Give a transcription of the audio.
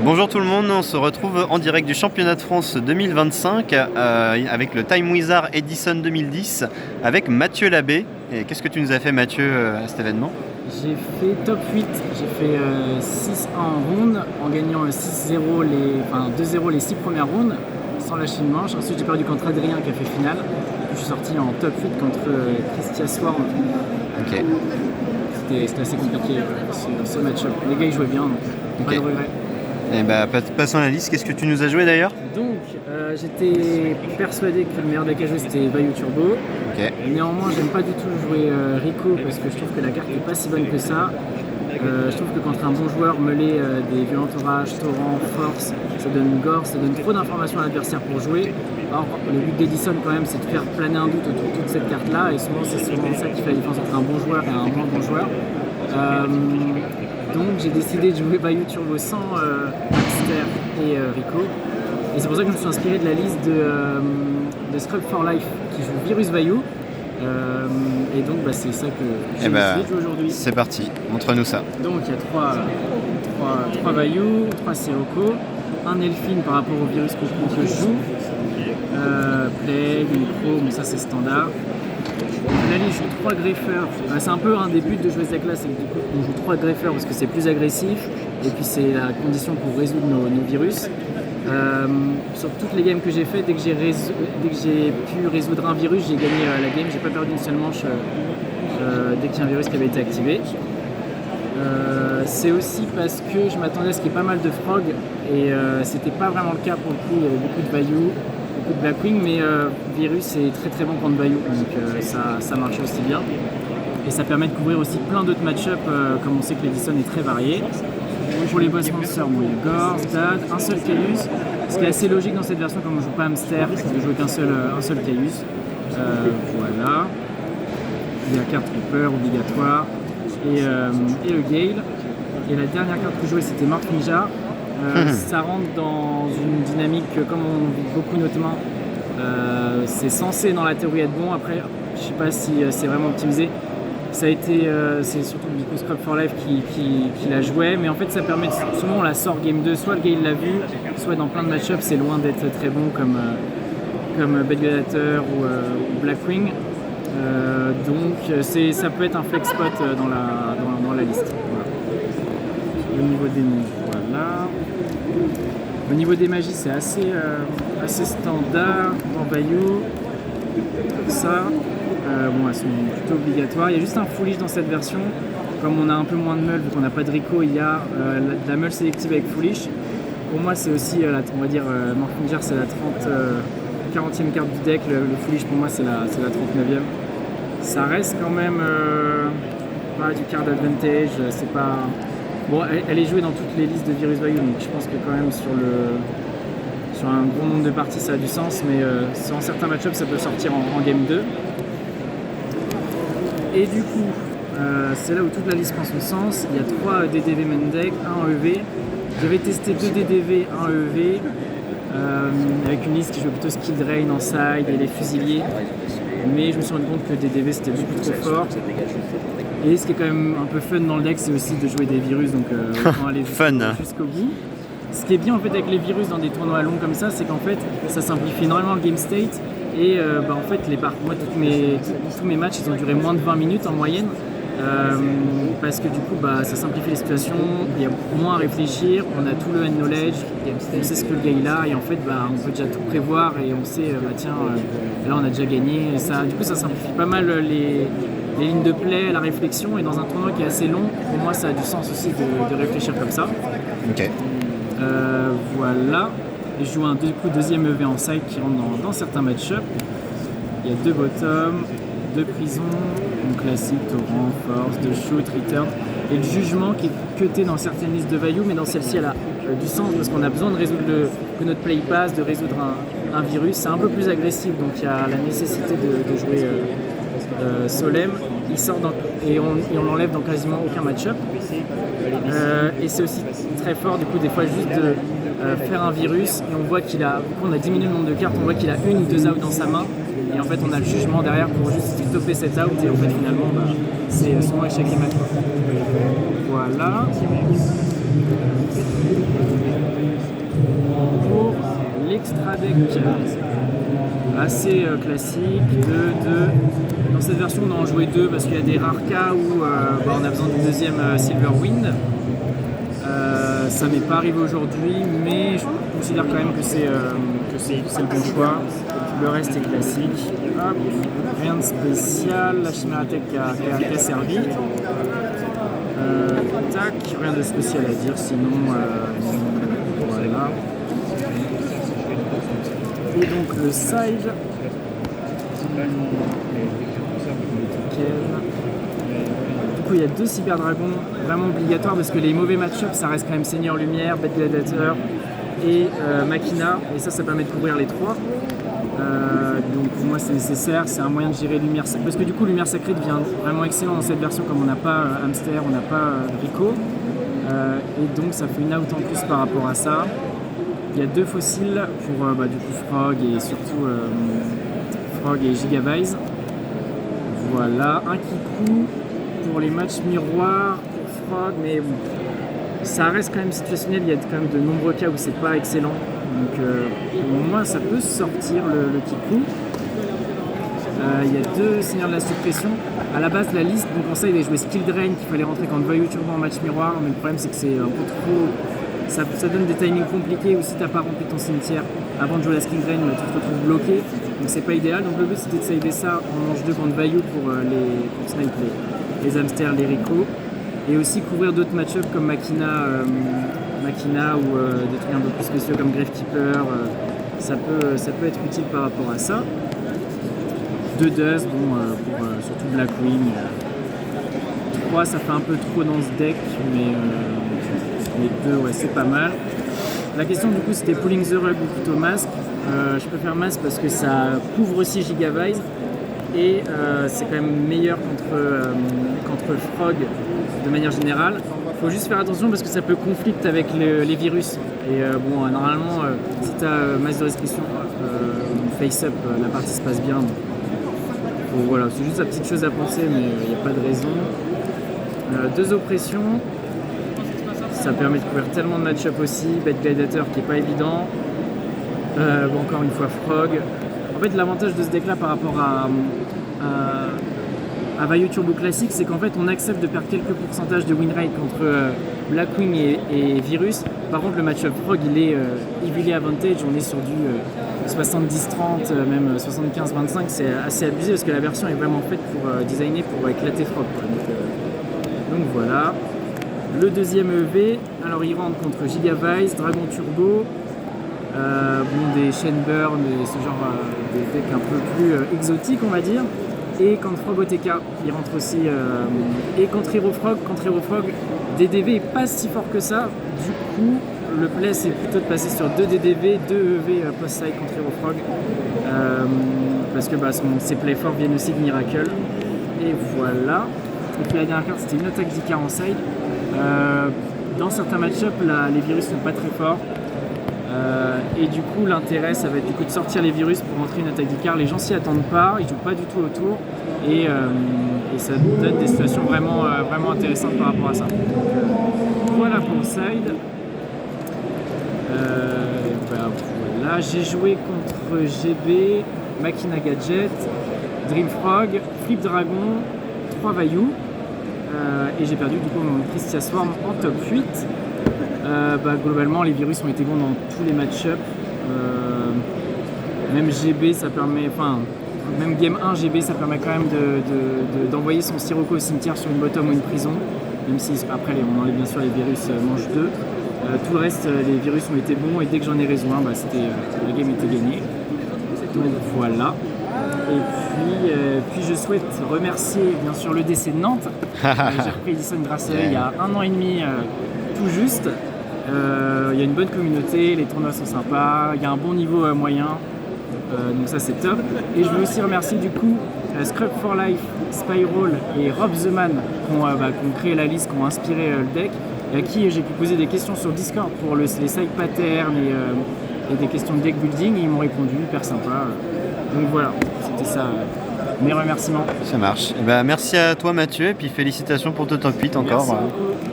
Bonjour tout le monde, on se retrouve en direct du championnat de France 2025 avec le Time Wizard Edison 2010 avec Mathieu Labbé. Et qu'est-ce que tu nous as fait Mathieu à cet événement? J'ai fait top 8, j'ai fait 6 en round en gagnant 6-0 2-0 les 6 premières rounds sans lâcher une manche. Ensuite j'ai perdu contre Adrien qui a fait finale. Puis je suis sorti en top 8 contre Christian Swarm. Ok. C'était assez compliqué ce match-up. Les gars ils jouaient bien donc pas de regrets. Et passons à la liste, qu'est-ce que tu nous as joué d'ailleurs? Donc j'étais persuadé que le meilleur deck à jouer c'était Bayou Turbo. Néanmoins j'aime pas du tout jouer Rico parce que je trouve que la carte n'est pas si bonne que ça. Je trouve que contre un bon joueur mêlé des violents orages, torrent, force, ça donne gore, ça donne trop d'informations à l'adversaire pour jouer. Or le but d'Edison quand même c'est de faire planer un doute autour de toute cette carte là et souvent c'est souvent ça qui fait la différence entre un bon joueur et un moins bon joueur. Donc j'ai décidé de jouer Bayou Turbo sans Baxter et Rico. Et c'est pour ça que je me suis inspiré de la liste de Scrub for Life qui joue Virus Bayou. Et donc c'est ça que j'ai décidé de jouer aujourd'hui. C'est parti, montre-nous ça. Donc il y a 3 Bayou, 3 Sirocco, un Elfine par rapport au virus que je joue. Plague, Micro, mais ça c'est standard. Là, je joue 3 greffeurs. C'est un peu un des buts de jouer ce deck-là, c'est que du coup, on joue 3 greffeurs parce que c'est plus agressif et puis c'est la condition pour résoudre nos virus. Sur toutes les games que j'ai fait, dès que j'ai pu résoudre un virus, j'ai gagné la game. J'ai pas perdu une seule manche dès qu'il y a un virus qui avait été activé. C'est aussi parce que je m'attendais à ce qu'il y ait pas mal de frog et c'était pas vraiment le cas pour le coup. Il y avait beaucoup de Bayou, beaucoup de Blackwing, mais Virus est très très bon contre Bayou, donc ça marche aussi bien. Et ça permet de couvrir aussi plein d'autres match-up, comme on sait que l'Edison est très varié. Pour les boss monsters, il y a Gore, Stad, un seul Caius, ce qui est assez logique dans cette version comme on joue pas Hamster, c'est de jouer qu'un seul Caius. Voilà. Il y a carte Trooper obligatoire et le Gale. Et la dernière carte que je jouais c'était Mark Ninja. Ça rentre dans une dynamique comme on vit beaucoup notamment. C'est censé dans la théorie être bon, après je sais pas si c'est vraiment optimisé. Ça a été, c'est surtout du coup Scrub for Life qui la jouait, mais en fait ça permet, souvent on la sort game 2, soit le Gale l'a vu, soit dans plein de match-ups c'est loin d'être très bon comme Bad Gladiator ou Blackwing. Donc ça peut être un flex spot dans la liste. Voilà. Au niveau des noms, voilà. Au niveau des magies, c'est assez standard dans Bayou. Ça, elles sont plutôt obligatoires. Il y a juste un foolish dans cette version. Comme on a un peu moins de meule, vu qu'on n'a pas de Rico, il y a de la meule sélective avec foolish. Pour moi, c'est aussi, on va dire, Morfinger, c'est la 40e carte du deck. Le foolish, pour moi, c'est la 39e. Ça reste quand même pas du card advantage. C'est pas... Bon, elle est jouée dans toutes les listes de Virus Bayou, donc je pense que quand même sur un bon nombre de parties ça a du sens, mais sur certains match-ups ça peut sortir en game 2. Et du coup, c'est là où toute la liste prend son sens. Il y a 3 DDV main deck, 1 EV. J'avais testé 2 DDV, 1 EV, avec une liste qui joue plutôt Skill Drain en side et les fusiliers. Mais je me suis rendu compte que DDV c'était beaucoup trop fort. Et ce qui est quand même un peu fun dans le deck, c'est aussi de jouer des virus, donc autant aller jusqu'au bout. Ce qui est bien en fait avec les virus dans des tournois longs comme ça, c'est qu'en fait ça simplifie énormément le game state. Et en fait, moi tous mes matchs ils ont duré moins de 20 minutes en moyenne. Parce que du coup ça simplifie les situations, il y a moins à réfléchir, on a tout le hand knowledge, on sait ce que le gars il a et en fait on peut déjà tout prévoir et on sait là on a déjà gagné et ça, du coup ça simplifie pas mal les lignes de play, la réflexion, et dans un tournoi qui est assez long, pour moi ça a du sens aussi de réfléchir comme ça. Ok. Voilà, et je joue un deuxième EV en side qui rentre dans certains match-ups. Il y a 2 bottom, 2 prisons, donc classique, torrent, force, 2 shoot, return, et le jugement qui est cuté dans certaines listes de value, mais dans celle-ci elle a du sens parce qu'on a besoin de résoudre que notre play pass, de résoudre un virus. C'est un peu plus agressif, donc il y a la nécessité de jouer Solem. Il sort et on l'enlève dans quasiment aucun match-up. Et c'est aussi très fort du coup des fois juste de faire un virus et on voit on a diminué le nombre de cartes, on voit qu'il a 1 ou 2 outs dans sa main et en fait on a le jugement derrière pour juste stopper cet out et en fait finalement c'est son échec et mat. Voilà. extra deck assez classique, Dans cette version, on en jouait 2 parce qu'il y a des rares cas où on a besoin du deuxième Silverwind. Ça m'est pas arrivé aujourd'hui, mais je considère quand même que c'est le bon choix. Le reste est classique. Hop, rien de spécial. La Chimératech qui a servi. Tac, rien de spécial à dire, sinon voilà. Et donc le side. Du coup, il y a 2 cyberdragons vraiment obligatoires parce que les mauvais match-ups, ça reste quand même Seigneur Lumière, Bête Gladiator et Machina. Et ça permet de couvrir les 3. Donc pour moi, c'est nécessaire. C'est un moyen de gérer Lumière Sacrée. Parce que du coup, Lumière Sacrée devient vraiment excellent dans cette version, comme on n'a pas Hamster, on n'a pas Rico. Et donc, ça fait une out en plus par rapport à ça. Il y a 2 fossiles pour du coup Frog et surtout Frog et Gigavise. Voilà, un Kiku pour les matchs miroirs pour Frog, mais bon, ça reste quand même situationnel, il y a quand même de nombreux cas où c'est pas excellent. Donc au moins ça peut sortir le Kiku. Il y a 2 seigneurs de la suppression. À la base, la liste nous conseille de jouer Skill Drain qu'il fallait rentrer quand Value Turbo en match miroir, mais le problème c'est que c'est un peu trop. Ça donne des timings compliqués, ou si t'as pas rempli ton cimetière avant de jouer la Skill Drain, tu te retrouves bloqué, donc c'est pas idéal. Donc le but c'était de saver ça en manche 2 contre Value pour snipe les hamsters, les Rico, et aussi couvrir d'autres match-ups comme Machina ou des trucs un peu plus spéciaux comme Gravekeeper. Ça peut être utile par rapport à ça. 2 Dust, pour surtout Blackwing. 3, ça fait un peu trop dans ce deck, mais 2, ouais, c'est pas mal. La question du coup c'était Pulling the Rug ou plutôt Mask. Je préfère Mask parce que ça couvre aussi Gigavise et c'est quand même meilleur contre Frog de manière générale. Il faut juste faire attention parce que ça peut conflicter avec les virus. Et normalement, si tu as masse de restriction, face-up, la partie se passe bien. Donc, voilà, c'est juste la petite chose à penser, mais il n'y a pas de raison. 2 oppressions. Ça permet de couvrir tellement de match-up aussi. Bête Gladiator qui est pas évident. Encore une fois Frog. En fait, l'avantage de ce deck là par rapport à Value Turbo classique, c'est qu'en fait on accepte de perdre quelques pourcentages de win rate contre Blackwing et Virus. Par contre, le match-up Frog il est heavily advantage. On est sur du 70-30, même 75-25. C'est assez abusé parce que la version est vraiment faite pour designer pour éclater Frog. Donc voilà. Le deuxième EV, alors il rentre contre Gigavise, Dragon Turbo, des Shenburn et ce genre des decks un peu plus exotiques on va dire. Et contre Frog OTK, il rentre aussi. Et contre Hero Frog, DDV est pas si fort que ça. Du coup, le play c'est plutôt de passer sur 2 DDV, 2 EV post-side contre Hero Frog. Parce que ses play forts viennent aussi de Miracle. Et voilà. Et puis la dernière carte c'était une attaque d'Icar en side. Dans certains match-ups, les virus sont pas très forts. Et du coup, l'intérêt, ça va être du coup de sortir les virus pour rentrer une attaque d'Icar. Les gens s'y attendent pas, ils jouent pas du tout autour. Et ça donne des situations vraiment intéressantes par rapport à ça. Voilà pour le side. Voilà, j'ai joué contre GB, Machina Gadget, Dreamfrog, Flip Dragon, 3 Vaillou. Et j'ai perdu du coup mon Christia Swarm en top 8. Globalement les virus ont été bons dans tous les match-ups. Même GB ça permet, même game 1 GB ça permet quand même d'envoyer son Sirocco au cimetière sur une bottom ou une prison. Même si après on enlève bien sûr les virus manche 2. Tout le reste les virus ont été bons et dès que j'en ai raison un, la game était gagnée. Donc voilà. Et puis je souhaite remercier bien sûr le DC de Nantes. J'ai repris Edison Grassel il y a 1 an et demi tout juste. Il y a une bonne communauté, les tournois sont sympas, il y a un bon niveau moyen, donc ça c'est top. Et je veux aussi remercier du coup Scrub for Life, Spiral et Rob the Man qui ont créé la liste, qui ont inspiré le deck, et à qui j'ai pu poser des questions sur Discord pour les side patterns et des questions de deck building, et ils m'ont répondu, hyper sympa. Donc voilà, c'était ça, mes remerciements. Ça marche. Merci à toi Mathieu, et puis félicitations pour ton top 8 encore. Merci beaucoup.